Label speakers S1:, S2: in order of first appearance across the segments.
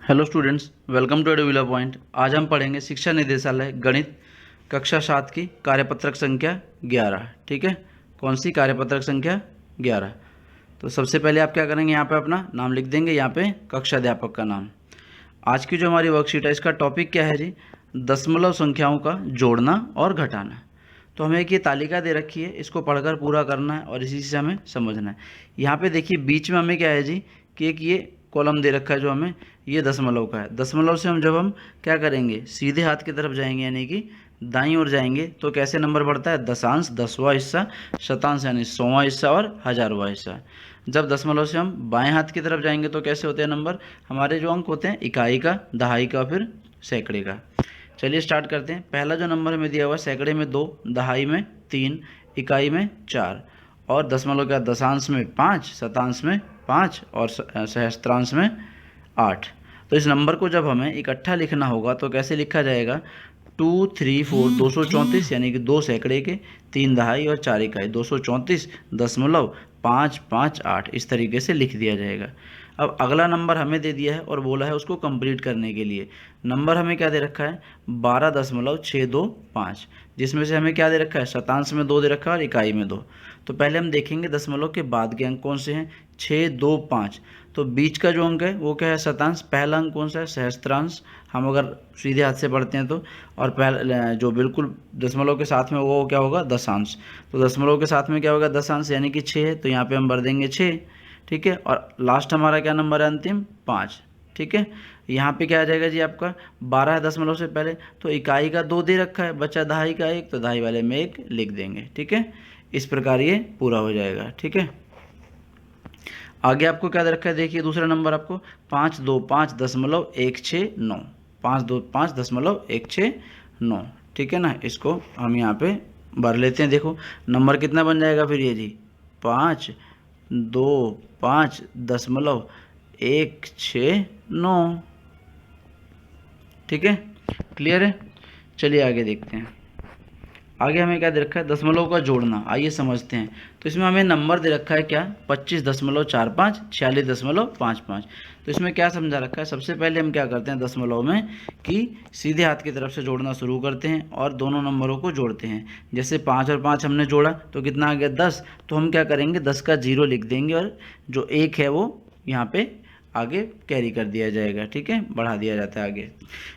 S1: Hello students, welcome to Eduvila point. आज हम पढ़ेंगे शिक्षा निदेशालय गणित कक्षा 7 की कार्यपत्रक संख्या 11। ठीक है, कौन सी कार्यपत्रक संख्या 11। तो सबसे पहले आप क्या करेंगे, यहाँ पे अपना नाम लिख देंगे, यहाँ पे कक्षा अध्यापक का नाम। आज की जो हमारी वर्कशीट है, इसका टॉपिक क्या है जी, दशमलव संख्याओं का जोड़ना और घटाना। तो हमें एक ये तालिका दे रखी है, इसको पढ़कर पूरा करना है और इसी से हमें समझना है। यहाँ पे देखिए बीच में हमें क्या है जी कि एक ये कॉलम दे रखा है जो हमें ये दशमलव का है। दशमलव से हम क्या करेंगे, सीधे हाथ की तरफ जाएंगे, यानी कि दाईं ओर जाएंगे तो कैसे नंबर बढ़ता है, दशांश, दसवां हिस्सा, शतांश यानी 100वां हिस्सा और हजारवां हिस्सा। जब दशमलव से हम बाएं हाथ की तरफ जाएंगे तो कैसे होते हैं नंबर, हमारे जो अंक होते हैं इकाई का, दहाई का, फिर सैकड़े का। चलिए स्टार्ट करते हैं। पहला जो नंबर हमें दिया हुआ है, सैकड़े में 2, दहाई में 3, इकाई में 4 और दशमलव का दशांश में 5, शतांश में 5 और सहस्त्रांश में 8। तो इस नंबर को जब हमें इकट्ठा लिखना होगा तो कैसे लिखा जाएगा, 2, 3, 4, 234 यानी कि 2 सैकड़े के, 3 दहाई और 4 इकाई, 234.558 इस तरीके से लिख दिया जाएगा। अब अगला नंबर हमें दे दिया है और बोला है उसको कंप्लीट करने के लिए। नंबर हमें क्या दे रखा है, 12.625, जिसमें से हमें क्या दे रखा है, शतांश में 2 दे रखा है और इकाई में 2। तो पहले हम देखेंगे दशमलव के बाद के अंक कौन से हैं, 6, 2, 5। तो बीच का जो अंक है वो क्या है, शतांश। पहला अंक कौन सा है, सहस्त्रांश, हम अगर सीधे हाथ से पढ़ते हैं तो। और पहला जो बिल्कुल दशमलव के साथ में वो क्या होगा, दशांश। तो दशमलव के साथ में क्या होगा, दशांश, यानी कि 6 है, तो यहाँ पे हम भर देंगे 6। ठीक है, और लास्ट हमारा क्या नंबर है, अंतिम 5। ठीक है, यहाँ पे क्या आ जाएगा जी आपका 12 दशमलव से पहले, तो इकाई का 2 दे रखा है, बचा दहाई का 1, तो दहाई वाले में 1 लिख देंगे। ठीक है, इस प्रकार ये पूरा हो जाएगा। ठीक है, आगे आपको क्या दे रखा है, देखिए दूसरा नंबर आपको 525.169, 525.169। ठीक है ना, इसको हम यहाँ पे भर लेते हैं। देखो नंबर कितना बन जाएगा फिर ये जी, 525.169। ठीक है, क्लियर है। चलिए आगे देखते हैं। आगे हमें क्या दे रखा है, दशमलव का जोड़ना, आइए समझते हैं। तो इसमें हमें नंबर दे रखा है क्या, 25.45, 46.55। तो इसमें क्या समझा रखा है, सबसे पहले हम क्या करते हैं दशमलव में कि सीधे हाथ की तरफ से जोड़ना शुरू करते हैं और दोनों नंबरों को जोड़ते हैं। जैसे 5 और 5 हमने जोड़ा तो कितना आ गया, 10। तो हम क्या करेंगे, 10 का 0 लिख देंगे और जो 1 है वो यहाँ पे आगे कैरी कर दिया जाएगा। ठीक है, बढ़ा दिया जाता है आगे।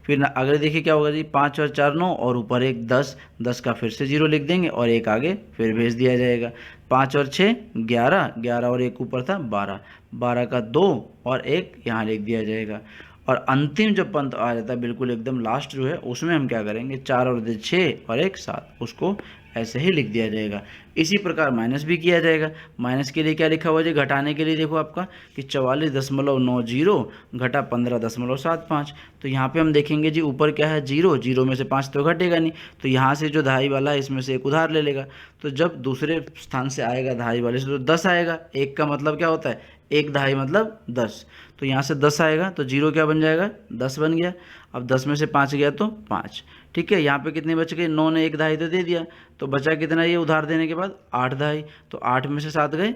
S1: फिर अगले देखिए क्या होगा जी, 5 और 4 9 और ऊपर एक 10, 10 का फिर से 0 लिख देंगे और 1 आगे फिर भेज दिया जाएगा। 5 और 6 11, 11 और 1 ऊपर था 12, 12 का 2 और 1 यहाँ लिख दिया जाएगा। और अंतिम जब पंत आ जाता है बिल्कुल एकदम लास्ट जो है, उसमें हम क्या करेंगे, 4 और 6 और 1 7, उसको ऐसे ही लिख दिया जाएगा। इसी प्रकार माइनस भी किया जाएगा। माइनस के लिए क्या लिखा हुआ है, घटाने के लिए देखो आपका कि 44.90 घटा 15.75। तो यहाँ पे हम देखेंगे जी ऊपर क्या है, 0, 0 में से 5 तो घटेगा नहीं, तो यहाँ से जो दहाई वाला है इसमें से एक उधार ले लेगा। तो जब दूसरे स्थान से आएगा दहाई वाले से तो 10 आएगा। 1 का मतलब क्या होता है, 1 दहाई मतलब 10। तो यहाँ से 10 आएगा तो 0 क्या बन जाएगा, 10 बन गया। अब 10 में से 5 गया तो 5। ठीक है, यहाँ पे कितने बच गए, 9 ने 1 दहाई तो दे दिया, तो बचा कितना ये उधार देने के बाद, 8 दहाई। तो 8 में से 7 गए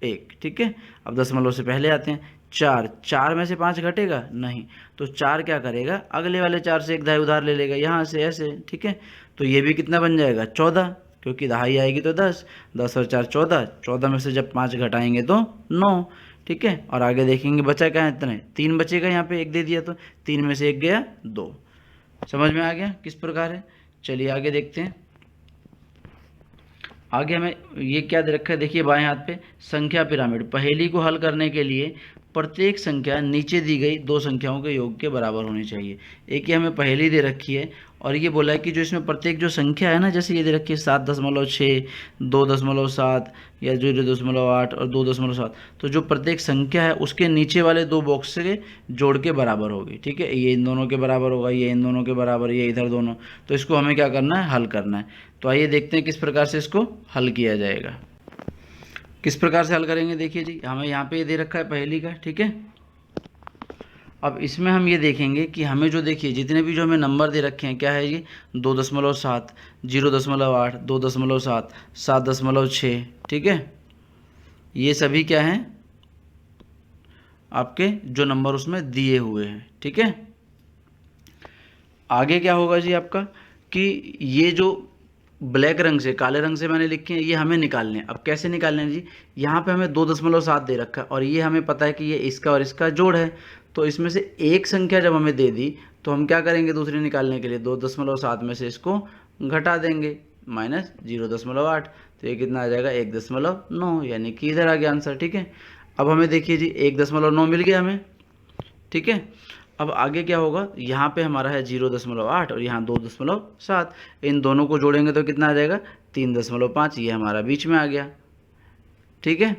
S1: 1। ठीक है, अब दशमलव से पहले आते हैं, 4, 4 में से 5 घटेगा नहीं, तो 4 क्या करेगा, अगले वाले 4 से 1 दहाई उधार ले लेगा यहाँ से ऐसे। ठीक है, तो ये भी कितना बन जाएगा, 14, क्योंकि दहाई आएगी तो 10, 10 और 4 14, 14 में से जब 5 घटाएंगे तो 9। ठीक है, और आगे देखेंगे बचा क्या है, इतने 3 बचेगा, यहाँ पे 1 दे दिया तो 3 में से 1 गया 2। समझ में आ गया किस प्रकार है। चलिए आगे देखते हैं। आगे हमें ये क्या दे रखा है, देखिए बाएं हाथ पे संख्या पिरामिड। पहेली को हल करने के लिए प्रत्येक संख्या नीचे दी गई 2 संख्याओं के योग के बराबर होनी चाहिए। एक ये हमें पहेली दे रखी है और ये बोला है कि जो इसमें प्रत्येक जो संख्या है ना, जैसे ये दे रखी है 7.6, 2.7 या 0.8 और 2.7, तो जो प्रत्येक संख्या है उसके नीचे वाले 2 बॉक्स से जोड़ के बराबर होगी। ठीक है, ये इन दोनों के बराबर होगा, ये इन दोनों के बराबर, ये इधर दोनों। तो इसको हमें क्या करना है, हल करना है। तो आइए देखते हैं किस प्रकार से इसको हल किया जाएगा। किस प्रकार से हल करेंगे, देखिए जी हमें यहाँ पे ये दे रखा है पहेली का। ठीक है, अब इसमें हम ये देखेंगे कि हमें जो, देखिए जितने भी जो हमें नंबर दे रखे हैं क्या है ये, 2.7, 0.8, 2.7, 7.6। ठीक है, ये सभी क्या हैं, आपके जो नंबर उसमें दिए हुए हैं। ठीक है, आगे क्या होगा जी आपका कि ये जो ब्लैक रंग से, काले रंग से मैंने लिखे हैं, ये हमें निकालने हैं। अब कैसे निकालने हैं जी, यहाँ पे हमें 2.7 दे रखा है और ये हमें पता है कि ये इसका और इसका जोड़ है। तो इसमें से एक संख्या जब हमें दे दी तो हम क्या करेंगे, दूसरी निकालने के लिए 2.7 में से इसको घटा देंगे, माइनस 0.8, तो ये कितना आ जाएगा 1.9, यानी कि इधर आ गया आंसर। ठीक है, अब हमें देखिए जी 1.9 मिल गया हमें। ठीक है, अब आगे क्या होगा, यहाँ पे हमारा है 0.8 और यहाँ 2.7, इन दोनों को जोड़ेंगे तो कितना आ जाएगा 3.5, ये हमारा बीच में आ गया। ठीक है,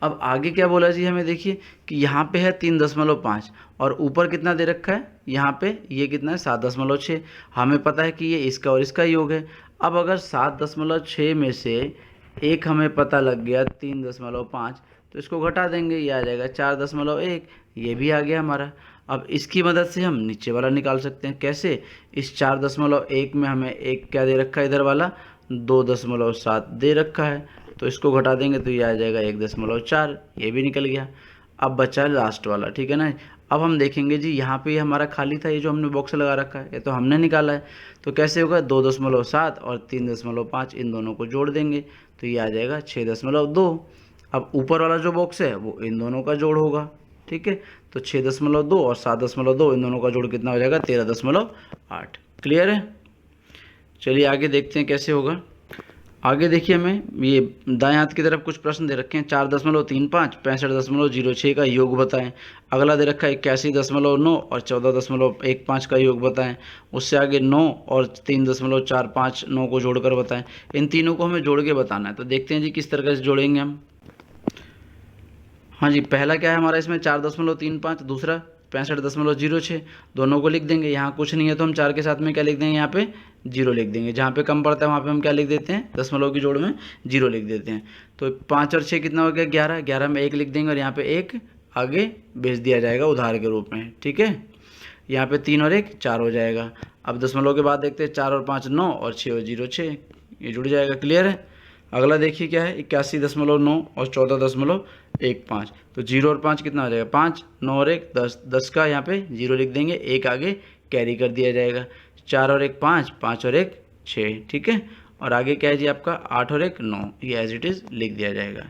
S1: अब आगे क्या बोला जी हमें, देखिए कि यहाँ पे है 3.5 और ऊपर कितना दे रखा है, यहाँ पे ये कितना है 7.6। हमें पता है कि ये इसका और इसका योग है। अब अगर 7.6 में से एक हमें पता लग गया 3.5, तो इसको घटा देंगे, ये आ जाएगा 4.1, ये भी आ गया हमारा। अब इसकी मदद से हम नीचे वाला निकाल सकते हैं। कैसे, इस 4.1 में हमें एक क्या दे रखा है, इधर वाला 2.7 दे रखा है, तो इसको घटा देंगे तो ये आ जाएगा 1.4, ये भी निकल गया। अब बचा लास्ट वाला। ठीक है ना, अब हम देखेंगे जी यहाँ पे हमारा खाली था, ये जो हमने बॉक्स लगा रखा है ये तो हमने निकाला है, तो कैसे होगा 2.7 और 3.5 इन दोनों को जोड़ देंगे तो ये आ जाएगा 6.2। अब ऊपर वाला जो बॉक्स है वो इन दोनों का जोड़ होगा। ठीक है, तो 6.2 और 7.2 इन दोनों का जोड़ कितना हो जाएगा 13.8। क्लियर है, चलिए आगे देखते हैं कैसे होगा। आगे देखिए हमें ये दाएं हाथ की तरफ कुछ प्रश्न दे रखे हैं, 4.35 65.06 का योग बताएं। अगला दे रखा है 81.9 और 14.15 का योग बताएं। उससे आगे 9 और 3.45 9 को जोड़कर बताएं। इन तीनों को हमें जोड़ के बताना है, तो देखते हैं जी किस तरह से जोड़ेंगे हम। हाँ जी, पहला क्या है हमारा इसमें 4.35, दूसरा 65.06, दोनों को लिख देंगे। यहाँ कुछ नहीं है तो हम 4 के साथ में क्या लिख देंगे, यहाँ पे 0 लिख देंगे। जहाँ पे कम पड़ता है वहाँ पे हम क्या लिख देते हैं, दशमलव की जोड़ में 0 लिख देते हैं। तो 5 और 6 कितना हो गया 11, 11 में 1 लिख देंगे और यहाँ पे 1 आगे भेज दिया जाएगा उधार के रूप में। ठीक है, यहाँ पे 3 और 1 4 हो जाएगा। अब दशमलव के बाद देखते हैं 4 और 5 9 और 6 और 0 6, ये जुड़ जाएगा। क्लियर है, अगला देखिए क्या है 81.9 और 14.15, तो 0 और 5 कितना हो जाएगा 5, 9 और 1 10, 10 का यहाँ पे 0 लिख देंगे, 1 आगे कैरी कर दिया जाएगा। 4 और 1 5, 5 और 1 6। ठीक है, और आगे क्या है जी आपका 8 और 1 9, ये एज इट इज़ लिख दिया जाएगा।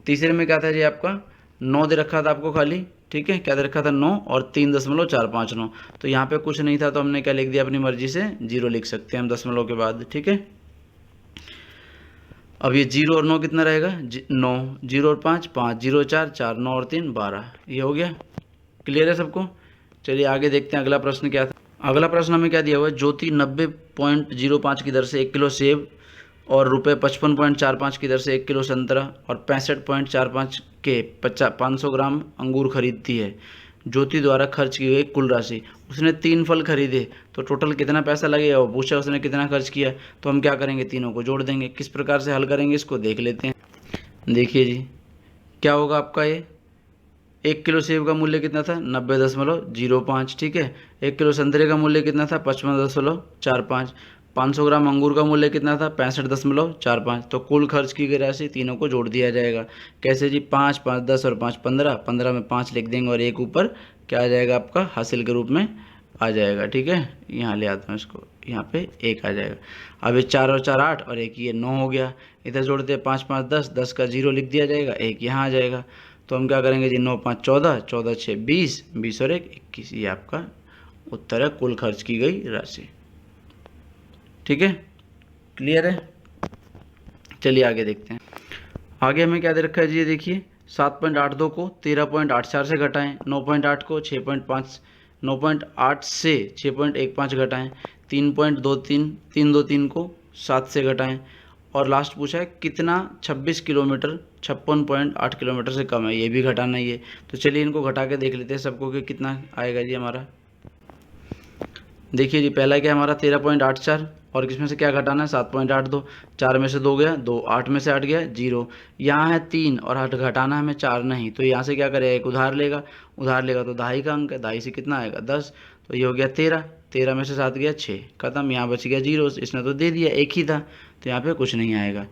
S1: तीसरे में क्या था जी आपका 9 दे रखा था आपको खाली। ठीक है, क्या दे रखा था 9 और 3.459, तो यहाँ पे कुछ नहीं था तो हमने क्या लिख दिया, अपनी मर्जी से 0 लिख सकते हैं हम दशमलव के बाद। ठीक है, अब ये 0 और 9 कितना रहेगा 9, 0 और 5 5, 0 4 4, 9 और 3 12, ये हो गया। क्लियर है सबको, चलिए आगे देखते हैं अगला प्रश्न क्या था। अगला प्रश्न हमें क्या दिया हुआ है, ज्योति 90.05 की दर से 1 किलो सेब और रुपये 55.45 की दर से 1 किलो संतरा और 65.45 के 500 ग्राम अंगूर खरीदती है। ज्योति द्वारा खर्च की गई कुल राशि, उसने 3 फल खरीदे तो टोटल कितना पैसा लगेगा, वो पूछा उसने कितना खर्च किया। तो हम क्या करेंगे, तीनों को जोड़ देंगे। किस प्रकार से हल करेंगे इसको देख लेते हैं। देखिए जी क्या होगा आपका, ये 1 किलो सेब का मूल्य कितना था 90.05। ठीक है, 1 किलो संतरे का मूल्य कितना था 55.45, 500 ग्राम अंगूर का मूल्य कितना था 65.45। तो कुल खर्च की गई राशि तीनों को जोड़ दिया जाएगा। कैसे जी, 5 5 10 और 5 15, 15 में 5 लिख देंगे और एक ऊपर क्या आ जाएगा आपका हासिल के रूप में आ जाएगा। ठीक है, यहाँ ले आता हूँ इसको, यहाँ पे 1 आ जाएगा। अब ये 4 और 4 8 और 1 ये 9 हो गया। इधर जोड़ते हैं 5 5 10, 10 का 0 लिख दिया जाएगा, 1 यहाँ आ जाएगा। तो हम क्या करेंगे जी 9 5 14, 14 6 20, 20 और 1 21, ये आपका उत्तर है कुल खर्च की गई राशि। ठीक है, क्लियर है, चलिए आगे देखते हैं। आगे हमें क्या दे रखा है जी, ये देखिए 7.82 को 13.84 से घटाएं, 9.8 को 6.5 9.8 से 6.15 घटाएं, 3.23 को 7 से घटाएं और लास्ट पूछा है कितना 26 किलोमीटर 56.8 किलोमीटर से कम है, ये भी घटाना ही है। तो चलिए इनको घटा के देख लेते हैं सबको कि कितना आएगा जी हमारा। देखिए जी पहला क्या हमारा 13.84 और किसमें से क्या घटाना है 7.82, 4 में से 2 गया 2, 8 में से 8 गया 0, यहाँ है 3 और 8 घटाना हमें 4 नहीं, तो यहाँ से क्या करेगा एक उधार लेगा तो दहाई का अंक है, दहाई से कितना आएगा 10, तो ये हो गया 13, 13 में से 7 गया 6, खत्म। यहाँ बच गया 0, इसने तो दे दिया एक ही था तो यहाँ पे कुछ नहीं आएगा।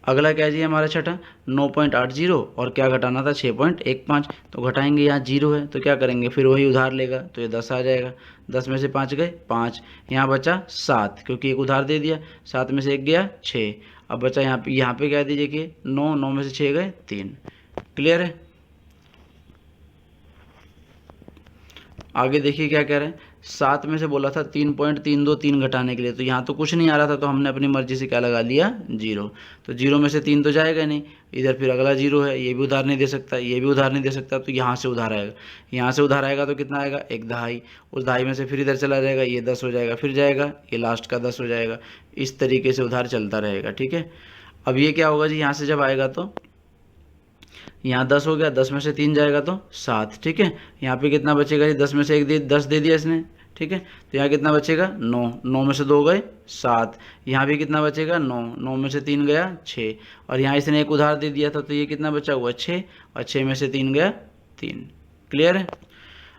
S1: अगला क्या है जी हमारा छठा 9.80 और क्या घटाना था 6.15, तो घटाएंगे, यहाँ 0 है तो क्या करेंगे, फिर वही उधार लेगा तो ये 10 आ जाएगा, 10 में से 5 गए 5, यहाँ बचा 7 क्योंकि एक उधार दे दिया, 7 में से 1 गया 6, अब बचा यहाँ पे क्या दीजिए कि 9, 9 में से 6 गए 3। क्लियर है। आगे देखिए क्या कह रहे हैं, 7 में से बोला था 3.32 3 घटाने के लिए, तो यहाँ तो कुछ नहीं आ रहा था तो हमने अपनी मर्जी से क्या लगा लिया 0, तो 0 में से 3 तो जाएगा नहीं, इधर फिर अगला 0 है, ये भी उधार नहीं दे सकता, ये भी उधार नहीं दे सकता, तो यहाँ से उधार आएगा, यहाँ से उधार आएगा तो कितना आएगा 1 दहाई, उस दहाई में से फिर इधर चला जाएगा, ये 10 हो जाएगा, फिर जाएगा ये लास्ट का 10 हो जाएगा, इस तरीके से उधार चलता रहेगा। ठीक है। अब ये क्या होगा जी, यहाँ से जब आएगा तो यहाँ 10 हो गया, 10 में से 3 जाएगा तो 7। ठीक है। यहाँ पे कितना बचेगा जी, 10 में से 10 दे दिया इसने। ठीक है। तो यहाँ कितना बचेगा 9, 9 में से 2 गए 7, यहाँ भी कितना बचेगा 9, 9 में से 3 गया 6, और यहाँ इसने एक उधार दे दिया था तो ये कितना बचा हुआ 6, और 6 में से 3 गया 3। क्लियर है।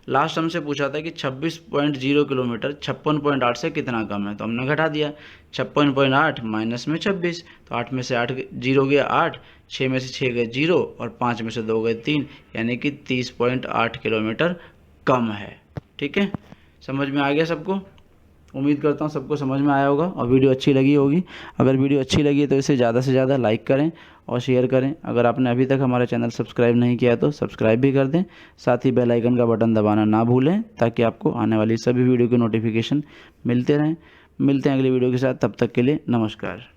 S1: लास्ट हमसे पूछा था कि 26.0 किलोमीटर 56.8 से कितना कम है, तो हमने घटा दिया 56.8 माइनस में 26, तो 8 में से 8 0 गया 8, 6 में से 6 गए 0, और 5 में से 2 गए 3, यानी कि 30.8 किलोमीटर कम है। ठीक है। समझ में आ गया सबको। उम्मीद करता हूँ सबको समझ में आया होगा और वीडियो अच्छी लगी होगी। अगर वीडियो अच्छी लगी तो इसे ज़्यादा से ज़्यादा लाइक करें और शेयर करें। अगर आपने अभी तक हमारा चैनल सब्सक्राइब नहीं किया तो सब्सक्राइब भी कर दें, साथ ही बेल आइकन का बटन दबाना ना भूलें ताकि आपको आने वाली सभी वीडियो की नोटिफिकेशन मिलते रहें। मिलते हैं अगली वीडियो के साथ, तब तक के लिए नमस्कार।